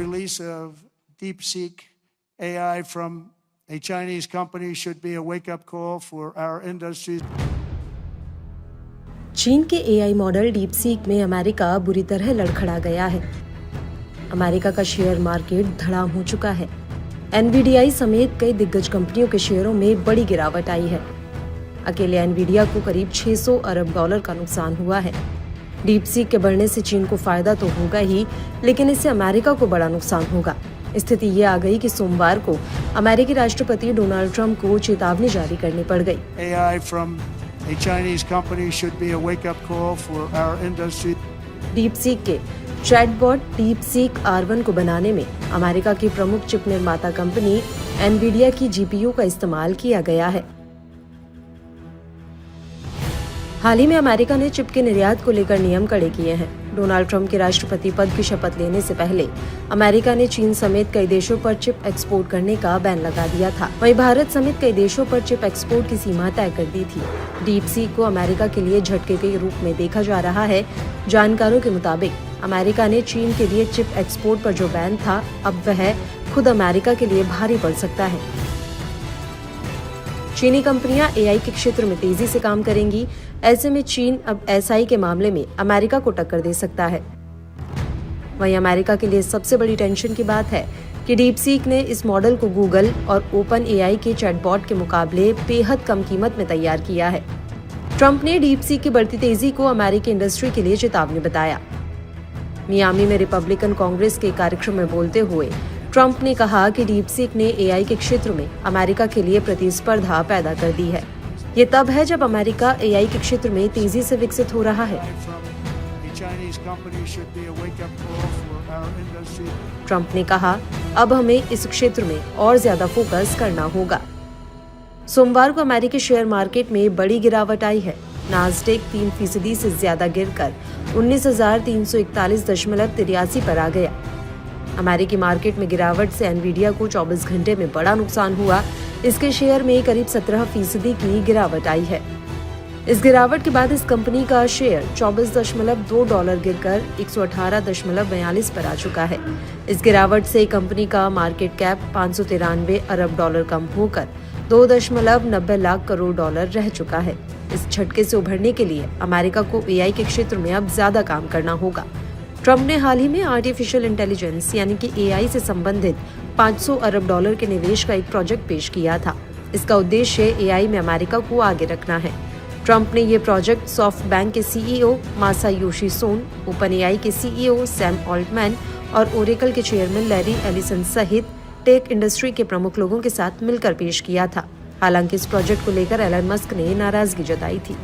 release of DeepSeek AI from a Chinese company should be a wake-up call for our industries. चीन के AI model DeepSeek में America बुरी तरह लड़खड़ा गया है। अमेरिका का शेयर मार्केट धड़ाम हो चुका है। एनवीडिया समेत कई दिग्गज कंपनियों के शेयरों में बड़ी गिरावट आई है। अकेले एनवीडिया को करीब 600 अरब डॉलर का नुकसान हुआ है। डीपसीक के बढ़ने से चीन को फायदा तो होगा ही, लेकिन इससे अमेरिका को बड़ा नुकसान होगा। स्थिति ये आ गई कि सोमवार को अमेरिकी राष्ट्रपति डोनाल्ड ट्रंप को चेतावनी जारी करनी पड़ गई। AI from a Chinese company should be a wake-up call for our industry. DeepSeek के चैटबॉट डीपसीक R1 को बनाने में अमेरिका की प्रमुख चिप निर्माता कंपनी एनवीडिया की जीपीयू का इस्तेमाल किया गया है। हाल ही में अमेरिका ने चिप के निर्यात को लेकर नियम कड़े किए हैं। डोनाल्ड ट्रंप के राष्ट्रपति पद की शपथ लेने से पहले अमेरिका ने चीन समेत कई देशों पर चिप एक्सपोर्ट करने का बैन लगा दिया था। वहीं भारत समेत कई देशों पर चिप एक्सपोर्ट की सीमा तय कर दी थी। डीपसीक को अमेरिका के लिए झटके के रूप में देखा जा रहा है। जानकारों के मुताबिक अमेरिका ने चीन के लिए चिप एक्सपोर्ट पर जो बैन था, अब वह खुद अमेरिका के लिए भारी पड़ सकता है। चीनी कंपनियां एआई के क्षेत्र में तेजी से काम करेंगी। ऐसे में चीन अब एसआई के मामले में अमेरिका को टक्कर दे सकता है। वहीं अमेरिका के लिए सबसे बड़ी टेंशन की बात है कि डीपसीक ने इस मॉडल को गूगल और ओपन एआई के चैटबॉट के मुकाबले बेहद कम कीमत में तैयार किया है। ट्रंप ने डीपसीक की बढ़ती तेजी को अमेरिकी इंडस्ट्री के लिए चेतावनी बताया। मियामी में रिपब्लिकन कांग्रेस के कार्यक्रम में बोलते हुए ट्रंप ने कहा कि डीपसीक ने एआई के क्षेत्र में अमेरिका के लिए प्रतिस्पर्धा पैदा कर दी है। ये तब है जब अमेरिका एआई के क्षेत्र में तेजी से विकसित हो रहा है। ट्रंप ने कहा, अब हमें इस क्षेत्र में और ज्यादा फोकस करना होगा। सोमवार को अमेरिकी शेयर मार्केट में बड़ी गिरावट आई है। नास्डेक 3% से ज्यादा गिरकर 19,341.83 पर आ गया। अमेरिकी मार्केट में गिरावट से एनवीडिया को 24 घंटे में बड़ा नुकसान हुआ। इसके शेयर में करीब 17% की गिरावट आई है। इस गिरावट के बाद इस कंपनी का शेयर $24.2 गिरकर 118.42 पर आ चुका है। इस गिरावट से कंपनी का मार्केट कैप 593 अरब डॉलर कम होकर 2.90 लाख करोड़ डॉलर रह चुका है। इस झटके से उभरने के लिए अमेरिका को एआई के क्षेत्र में अब ज्यादा काम करना होगा। ट्रंप ने हाल ही में आर्टिफिशियल इंटेलिजेंस यानी कि एआई से संबंधित 500 अरब डॉलर के निवेश का एक प्रोजेक्ट पेश किया था। इसका उद्देश्य एआई में अमेरिका को आगे रखना है। ट्रंप ने ये प्रोजेक्ट सॉफ्टबैंक के CEO Masayoshi Son, OpenAI के सीईओ सैम ऑल्टमैन और ओरेकल के चेयरमैन लैरी एलिसन सहित टेक इंडस्ट्री के प्रमुख लोगों के साथ मिलकर पेश किया था। हालांकि इस प्रोजेक्ट को लेकर एलन मस्क ने नाराजगी जताई थी।